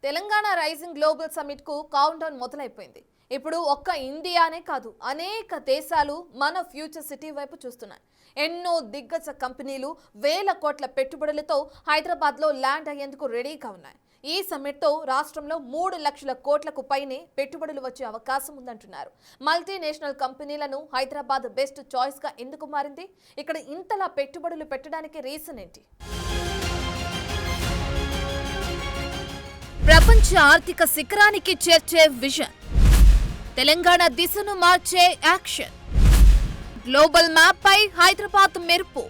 Telangana rising global summit కు count down మొదలైపోయింది. ఇప్పుడు ఒక్క ఇండియానే కాదు, అనేక దేశాలు మన ఫ్యూచర్ సిటీ వైపు చూస్తున్నాయి. ఎన్నో దిగ్గజ కంపెనీలు వేల కోట్ల పెట్టుబడులతో హైదరాబాద్ లో ల్యాండ్ అయ్యేందుకు రెడీగా ఉన్నాయి. ఈ సమిట్ తో రాష్ట్రంలో 3 లక్షల కోట్లకు పైనే పెట్టుబడులు వచ్చే అవకాశం ఉందంటున్నారు. మల్టీనేషనల్ కంపెనీలను హైదరాబాద్ బెస్ట్ చాయిస్ గా ఎందుకు మారింది? ఇక్కడ ఇంతలా పెట్టుబడులు పెట్టడానికి రీజన్ ఏంటి? ప్రపంచ ఆర్థిక శిఖరానికి చేర్చే విజన్, తెలంగాణ దిశను మార్చే యాక్షన్, గ్లోబల్ మ్యాప్ పై హైదరాబాద్ మెరుపు.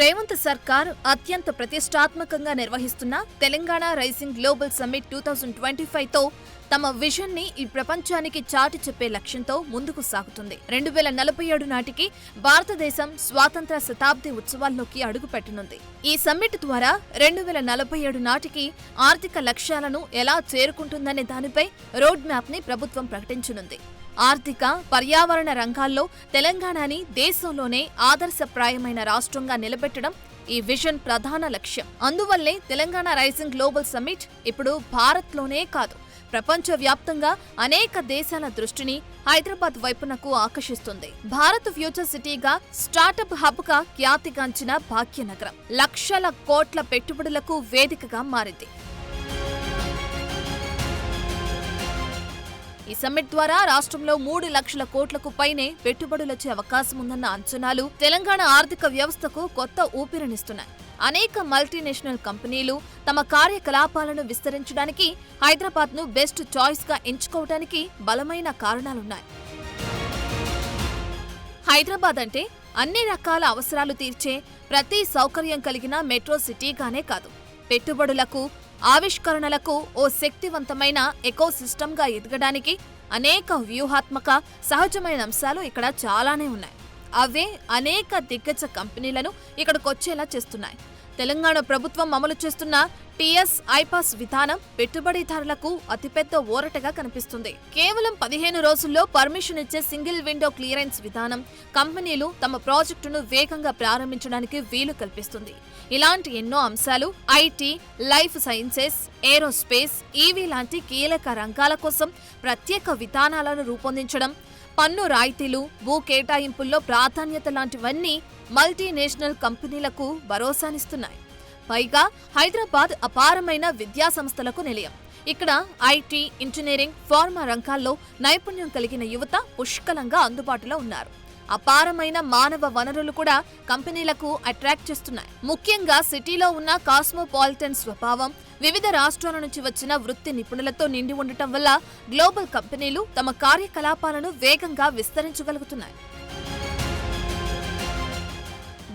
రేవంత్ సర్కార్ అత్యంత ప్రతిష్టాత్మకంగా నిర్వహిస్తున్న తెలంగాణ రైజింగ్ గ్లోబల్ సమ్మిట్ 2025 తో తమ విజన్ ని ఈ ప్రపంచానికి చాటి చెప్పే లక్ష్యంతో ముందుకు సాగుతుంది. 2047 నాటికి భారతదేశం స్వాతంత్ర శతాబ్ది ఉత్సవాల్లోకి అడుగుపెట్టనుంది. ఈ సమ్మిట్ ద్వారా 2047 నాటికి ఆర్థిక లక్ష్యాలను ఎలా చేరుకుంటుందనే దానిపై రోడ్ మ్యాప్ ని ప్రభుత్వం ప్రకటించనుంది. ఆర్థిక, పర్యావరణ రంగాల్లో తెలంగాణని దేశంలోనే ఆదర్శప్రాయమైన రాష్ట్రంగా నిలబెట్టడం ఈ విజన్ ప్రధాన లక్ష్యం. అందువల్లే తెలంగాణ రైజింగ్ గ్లోబల్ సమ్మిట్ ఇప్పుడు భారత్లోనే కాదు, ప్రపంచవ్యాప్తంగా అనేక దేశాల దృష్టిని హైదరాబాద్ వైపునకు ఆకర్షిస్తుంది. భారత్ ఫ్యూచర్ సిటీగా, స్టార్టప్ హబ్ గా ఖ్యాతిగాంచిన భాగ్యనగరం లక్షల కోట్ల పెట్టుబడులకు వేదికగా మారింది. ఈ సమ్మిట్ ద్వారా రాష్ట్రంలో 3 లక్షల కోట్లకు పైనే పెట్టుబడులొచ్చే అవకాశం ఉందన్న అంచనాలు తెలంగాణ ఆర్థిక వ్యవస్థకు కొత్త ఊపిరినిస్తున్నాయి. అనేక మల్టీనేషనల్ కంపెనీలు తమ కార్యకలాపాలను విస్తరించడానికి హైదరాబాద్ ను బెస్ట్ చాయిస్ గా ఎంచుకోవడానికి బలమైన కారణాలున్నాయి. హైదరాబాద్ అంటే అన్ని రకాల అవసరాలు తీర్చే ప్రతి సౌకర్యం కలిగిన మెట్రో సిటీగానే కాదు, పెట్టుబడులకు, ఆవిష్కరణలకు ఓ శక్తివంతమైన ఎకోసిస్టమ్ గా ఎదగడానికి అనేక వ్యూహాత్మక, సహజమైన అంశాలు ఇక్కడ చాలానే ఉన్నాయి. అవే అనేక దిగ్గజ కంపెనీలను ఇక్కడికొచ్చేలా చేస్తున్నాయి. తెలంగాణ ప్రభుత్వం అమలు చేస్తున్న టీఎస్ ఐపాస్ విధానం పెట్టుబడిదారులకు అతిపెద్ద ఊరటగా కనిపిస్తుంది. కేవలం 15 రోజుల్లో పర్మిషన్ ఇచ్చే సింగిల్ విండో క్లియరెన్స్ విధానం కంపెనీలు తమ ప్రాజెక్టును వేగంగా ప్రారంభించడానికి వీలు కల్పిస్తుంది. ఇలాంటి ఎన్నో అంశాలు IT, life sciences, aerospace, EV లాంటి కీలక రంగాల కోసం ప్రత్యేక విధానాలను రూపొందించడం, పన్ను రాయితీలు, భూ కేటాయింపుల్లో ప్రాధాన్యత లాంటివన్నీ మల్టీనేషనల్ కంపెనీలకు భరోసానిస్తున్నాయి. పైగా హైదరాబాద్ అపారమైన విద్యా సంస్థలకు నిలయం. ఇక్కడ ఐటీ, ఇంజనీరింగ్, ఫార్మా రంగాల్లో నైపుణ్యం కలిగిన యువత పుష్కలంగా అందుబాటులో ఉన్నారు. అపారమైన మానవ వనరులు కూడా కంపెనీలకు అట్రాక్ట్ చేస్తున్నాయి. ముఖ్యంగా సిటీలో ఉన్న కాస్మోపాలిటన్ స్వభావం, వివిధ రాష్ట్రాల నుంచి వచ్చిన వృత్తి నిపుణులతో నిండి ఉండటం వల్ల గ్లోబల్ కంపెనీలు తమ కార్యకలాపాలను వేగంగా విస్తరించగలుగుతున్నాయి.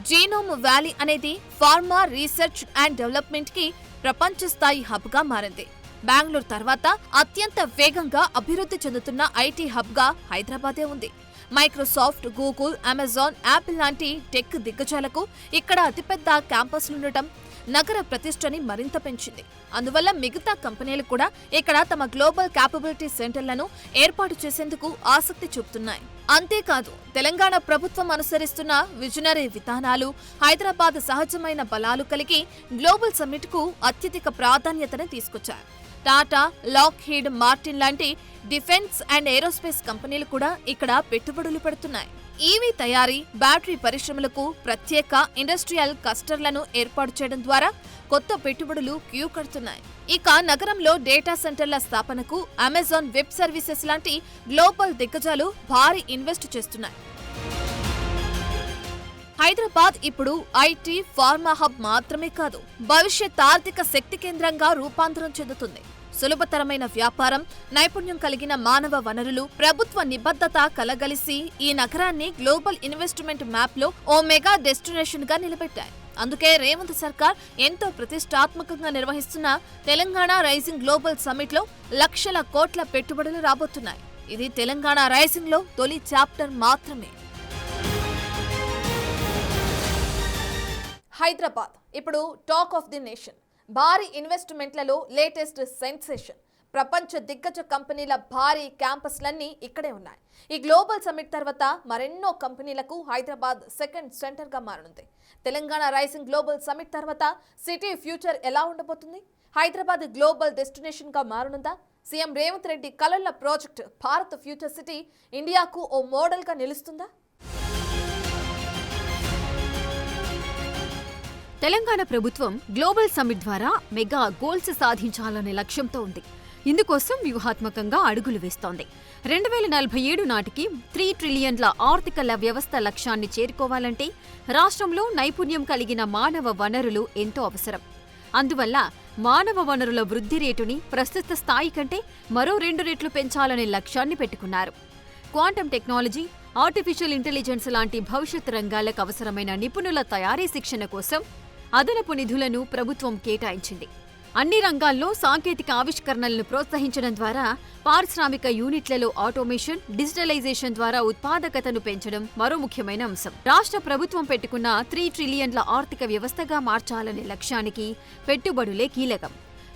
జీనోమ్ వ్యాలీ అనేది ఫార్మా రీసెర్చ్ అండ్ డెవలప్మెంట్ కి ప్రపంచ స్థాయి హబ్ గా మారింది. బెంగళూరు తర్వాత అత్యంత వేగంగా అభివృద్ధి చెందుతున్న ఐటీ హబ్ గా హైదరాబాదే ఉంది. మైక్రోసాఫ్ట్, గూగుల్, అమెజాన్, యాపిల్ లాంటి టెక్ దిగ్గజాలకు ఇక్కడ అతిపెద్ద క్యాంపస్లుండటం నగర ప్రతిష్టని మరింత పెంచింది. అందువల్ల మిగతా కంపెనీలు కూడా ఇక్కడ తమ గ్లోబల్ క్యాపబిలిటీ సెంటర్లను ఏర్పాటు చేసేందుకు ఆసక్తి చూపుతున్నాయి. అంతేకాదు, తెలంగాణ ప్రభుత్వం అనుసరిస్తున్న విజనరీ విధానాలు, హైదరాబాద్ సహజమైన బలాలు కలిగి గ్లోబల్ సమ్మిట్ కు అత్యధిక ప్రాధాన్యతను తీసుకొచ్చాయి. టాటా, లాక్హీడ్ మార్టిన్ లాంటి డిఫెన్స్ అండ్ ఏరోస్పేస్ కంపెనీలు కూడా ఇక్కడ పెట్టుబడులు పెడుతున్నాయి. ఈవీ తయారీ, బ్యాటరీ పరిశ్రమలకు ప్రత్యేక ఇండస్ట్రియల్ క్లస్టర్లను ఏర్పాటు చేయడం ద్వారా కొత్త పెట్టుబడులు క్యూ కడుతున్నాయి. ఇక నగరంలో డేటా సెంటర్ల స్థాపనకు అమెజాన్ వెబ్ సర్వీసెస్ లాంటి గ్లోబల్ దిగ్గజాలు భారీ ఇన్వెస్ట్ చేస్తున్నాయి. హైదరాబాద్ ఇప్పుడు ఐటీ, ఫార్మా హబ్ మాత్రమే కాదు, భవిష్యత్ ఆర్థిక శక్తి కేంద్రంగా రూపాంతరం చెందుతుంది. సులభతరమైన వ్యాపారం, నైపుణ్యం కలిగిన మానవ వనరులు, ప్రభుత్వ నిబద్ధత కలగలిసి ఈ నగరాన్ని గ్లోబల్ ఇన్వెస్ట్మెంట్ మ్యాప్ లో ఓ మెగా డెస్టినేషన్ గా నిలబెట్టాయి. అందుకే రేవంత్ సర్కార్ ఎంతో ప్రతిష్టాత్మకంగా నిర్వహిస్తున్న తెలంగాణ రైజింగ్ గ్లోబల్ సమ్మిట్ లో లక్షల కోట్ల పెట్టుబడులు రాబోతున్నాయి. ఇది తెలంగాణ రైజింగ్ లో తొలి చాప్టర్ మాత్రమే. హైదరాబాద్ ఇప్పుడు టాక్ ఆఫ్ ది నేషన్. భారీ ఇన్వెస్ట్మెంట్లలో లేటెస్ట్ సెన్సేషన్. ప్రపంచ దిగ్గజ కంపెనీల భారీ క్యాంపస్లన్నీ ఇక్కడే ఉన్నాయి. ఈ గ్లోబల్ సమ్మిట్ తర్వాత మరెన్నో కంపెనీలకు హైదరాబాద్ సెకండ్ సెంటర్గా మారనుంది. తెలంగాణ రైజింగ్ గ్లోబల్ సమ్మిట్ తర్వాత సిటీ ఫ్యూచర్ ఎలా ఉండబోతుంది? హైదరాబాద్ గ్లోబల్ డెస్టినేషన్గా మారనుందా? సీఎం రేవంత్ రెడ్డి కలల ప్రాజెక్ట్ భారత్ ఫ్యూచర్ సిటీ ఇండియాకు ఓ మోడల్గా నిలుస్తుందా? తెలంగాణ ప్రభుత్వం గ్లోబల్ సమ్మిట్ ద్వారా మెగా గోల్స్ సాధించాలనే లక్ష్యంతో ఉంది. ఇందుకోసం వ్యూహాత్మకంగా అడుగులు వేస్తోంది. 2047 నాటికి 3 ట్రిలియన్ల ఆర్థిక వ్యవస్థ లక్ష్యాన్ని చేరుకోవాలంటే రాష్ట్రంలో నైపుణ్యం కలిగిన మానవ వనరులు ఎంతో అవసరం. అందువల్ల మానవ వనరుల వృద్ధి రేటుని ప్రస్తుత స్థాయి కంటే మరో 2 రెట్లు పెంచాలనే లక్ష్యాన్ని పెట్టుకున్నారు. క్వాంటం టెక్నాలజీ, ఆర్టిఫిషియల్ ఇంటెలిజెన్స్ లాంటి భవిష్యత్ రంగాలకు అవసరమైన నిపుణుల తయారీ శిక్షణ కోసం అదనపు నిధులను ప్రభుత్వం కేటాయించింది. అన్ని రంగాల్లో సాంకేతిక ఆవిష్కరణలను ప్రోత్సహించడం ద్వారా పారిశ్రామిక యూనిట్లలో ఆటోమేషన్, డిజిటలైజేషన్ ద్వారా ఉత్పాదకతను పెంచడం మరో ముఖ్యమైన అంశం. రాష్ట్ర ప్రభుత్వం పెట్టుకున్న 3 ట్రిలియన్ల ఆర్థిక వ్యవస్థగా మార్చాలనే లక్ష్యానికి పెట్టుబడులే కీలకం.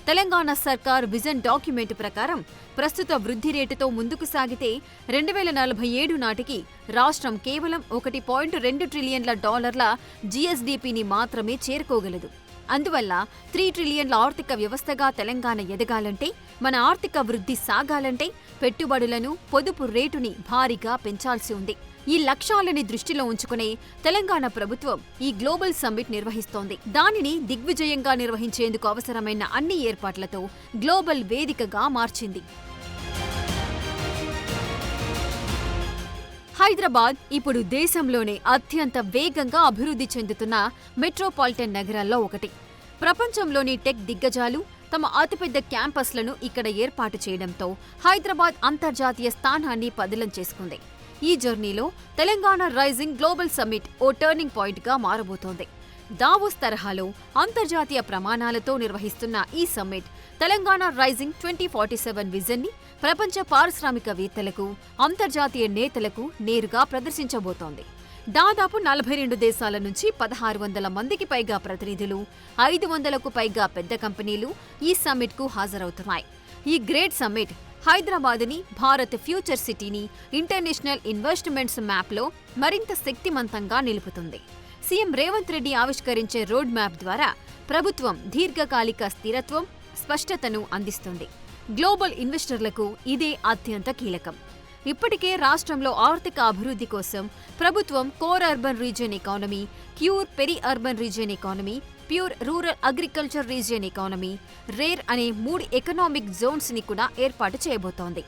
తెలంగాణ సర్కార్ విజన్ డాక్యుమెంట్ ప్రకారం ప్రస్తుత వృద్ధి రేటుతో ముందుకు సాగితే 2047 నాటికి రాష్ట్రం కేవలం $1.2 ట్రిలియన్ల జీఎస్డీపీని మాత్రమే చేరుకోగలదు. అందువల్ల 3 ట్రిలియన్ల ఆర్థిక వ్యవస్థగా తెలంగాణ ఎదగాలంటే, మన ఆర్థిక వృద్ధి సాగాలంటే పెట్టుబడులను, పొదుపు రేటుని భారీగా పెంచాల్సి ఉంది. ఈ లక్ష్యాలని దృష్టిలో ఉంచుకునే తెలంగాణ ప్రభుత్వం ఈ గ్లోబల్ సమ్మిట్ నిర్వహిస్తోంది. దానిని దిగ్విజయంగా నిర్వహించేందుకు అవసరమైన అన్ని ఏర్పాట్లతో గ్లోబల్ వేదికగా మార్చింది. హైదరాబాద్ ఇప్పుడు దేశంలోనే అత్యంత వేగంగా అభివృద్ధి చెందుతున్న మెట్రోపాలిటన్ నగరాల్లో ఒకటి. ప్రపంచంలోని టెక్ దిగ్గజాలు తమ అతిపెద్ద క్యాంపస్లను ఇక్కడ ఏర్పాటు చేయడంతో హైదరాబాద్ అంతర్జాతీయ స్థానాన్ని పదిలం చేసుకుంది. ఈ జర్నీలో తెలంగాణ రైజింగ్ గ్లోబల్ సమ్మిట్ ఓ టర్నింగ్ పాయింట్గా మారబోతోంది. దావోస్ తరహాలో అంతర్జాతీయ ప్రమాణాలతో నిర్వహిస్తున్న ఈ సమ్మిట్ తెలంగాణ రైజింగ్ 2047 విజన్ని ప్రపంచ పారిశ్రామికవేత్తలకు, అంతర్జాతీయ నేతలకు నేరుగా ప్రదర్శించబోతోంది. దాదాపు 42 దేశాల నుంచి 1600 మందికి పైగా ప్రతినిధులు, 500కు పైగా పెద్ద కంపెనీలు ఈ సమ్మిట్కు హాజరవుతున్నాయి. ఈ గ్రేట్ సమ్మిట్ హైదరాబాద్ని భారత్ ఫ్యూచర్ సిటీని ఇంటర్నేషనల్ ఇన్వెస్ట్మెంట్స్ మ్యాప్లో మరింత శక్తిమంతంగా నిలుపుతుంది. సీఎం రేవంత్ రెడ్డి ఆవిష్కరించే రోడ్ మ్యాప్ ద్వారా ప్రభుత్వం దీర్ఘకాలిక స్థిరత్వం, స్పష్టతను అందిస్తుంది. గ్లోబల్ ఇన్వెస్టర్లకు ఇదే అత్యంత కీలకం. ఇప్పటికే రాష్ట్రంలో ఆర్థిక అభివృద్ధి కోసం ప్రభుత్వం core urban region economy, cure peri urban region economy, pure rural agriculture region economy, rare అనే 3 ఎకనామిక్ జోన్స్ ని కూడా ఏర్పాటు చేయబోతోంది.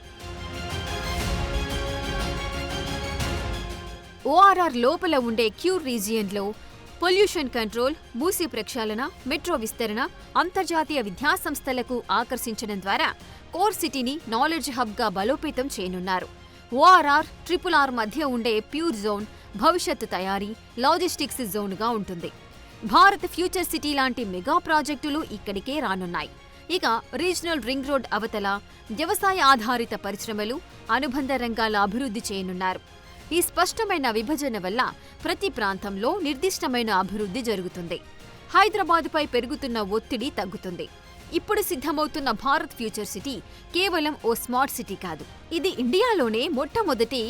ఓఆర్ఆర్ లోపల ఉండే క్యూర్ రీజియన్లో పొల్యూషన్ కంట్రోల్, మూసీ ప్రక్షాళన, మెట్రో విస్తరణ, అంతర్జాతీయ విద్యాసంస్థలకు ఆకర్షించడం ద్వారా కోర్ సిటీని నాలెడ్జ్ హబ్గా బలోపేతం చేయనున్నారు. ఓఆర్ఆర్, RRR మధ్య ఉండే ప్యూర్ జోన్ భవిష్యత్తు తయారీ, లాజిస్టిక్స్ జోన్గా ఉంటుంది. భారత్ ఫ్యూచర్ సిటీ లాంటి మెగా ప్రాజెక్టులు ఇక్కడికే రానున్నాయి. ఇక రీజనల్ రింగ్ రోడ్ అవతల వ్యవసాయ ఆధారిత పరిశ్రమలు, అనుబంధ రంగాల అభివృద్ధి చేయనున్నారు. ఈ స్పష్టమైన విభజన వల్ల ప్రతి ప్రాంతంలో నిర్దిష్టమైన అభివృద్ధి జరుగుతుంది. హైదరాబాదుపై పెరుగుతున్న ఒత్తిడి తగ్గుతుంది. ఇప్పుడు సిద్ధమవుతున్న భారత్ ఫ్యూచర్ సిటీ కేవలం ఓ స్మార్ట్ సిటీ కాదు. ఇది ఇండియాలోనే మొట్టమొదటి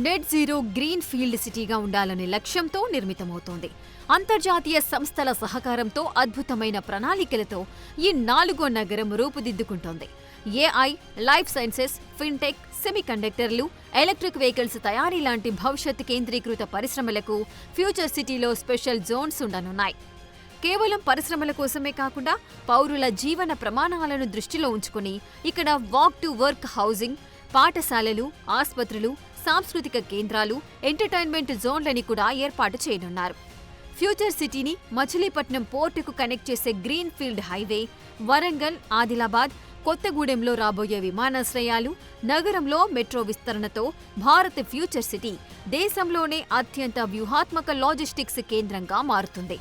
నెట్ జీరో గ్రీన్ ఫీల్డ్ సిటీగా ఉండాలనే లక్ష్యంతో నిర్మితమవుతోంది. అంతర్జాతీయ సంస్థల సహకారంతో అద్భుతమైన ప్రణాళికలతో ఈ 4వ నగరం రూపుదిద్దుకుంటోంది. ఏఐ, లైఫ్ సైన్సెస్, ఫిన్టెక్, సెమీకండక్టర్లు, ఎలక్ట్రిక్ వెహికల్స్ తయారీ లాంటి భవిష్యత్ కేంద్రీకృత పరిశ్రమలకు ఫ్యూచర్ సిటీలో స్పెషల్ జోన్స్ ఉండనున్నాయి. కేవలం పరిశ్రమల కోసమే కాకుండా పౌరుల జీవన ప్రమాణాలను దృష్టిలో ఉంచుకుని ఇక్కడ వాక్ టు వర్క్ హౌసింగ్, పాఠశాలలు, ఆస్పత్రులు, సాంస్కృతిక కేంద్రాలు, ఎంటర్టైన్మెంట్ జోన్లని కూడా ఏర్పాటు చేయనున్నారు. ఫ్యూచర్ సిటీని మచిలీపట్నం పోర్టుకు కనెక్ట్ చేసే green field highway, Warangal, Adilabad, కొత్తగూడెంలో రాబోయే విమానాశ్రయాలు, నగరంలో మెట్రో విస్తరణతో భారత్ ఫ్యూచర్ సిటీ దేశంలోనే అత్యంత వ్యూహాత్మక లాజిస్టిక్స్ కేంద్రంగా మారుతుంది.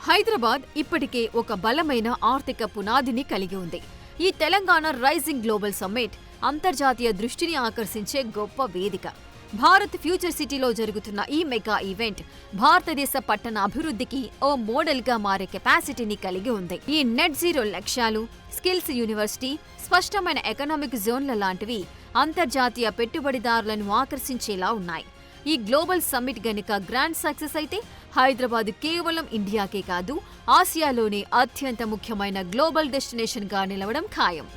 హైదరాబాద్ ఇప్పటికే ఒక బలమైన ఆర్థిక పునాదిని కలిగి ఉంది. ఈ తెలంగాణ రైజింగ్ గ్లోబల్ సమ్మిట్ అంతర్జాతీయ దృష్టిని ఆకర్షించే గొప్ప వేదిక. భారత్ ఫ్యూచర్ సిటీలో జరుగుతున్న ఈ మెగా ఈవెంట్ భారతదేశ పట్టణ అభివృద్ధికి ఓ మోడల్ గా మారే కెపాసిటీని కలిగి ఉంది. ఈ నెట్ జీరో లక్ష్యాలు, స్కిల్స్ యూనివర్సిటీ, స్పష్టమైన ఎకనామిక్ జోన్ల లాంటివి అంతర్జాతీయ పెట్టుబడిదారులను ఆకర్షించేలా ఉన్నాయి. ఈ గ్లోబల్ సమ్మిట్ గనుక గ్రాండ్ సక్సెస్ అయితే హైదరాబాద్ కేవలం ఇండియాకే కాదు, ఆసియాలోనే అత్యంత ముఖ్యమైన గ్లోబల్ డెస్టినేషన్ గా నిలవడం ఖాయం.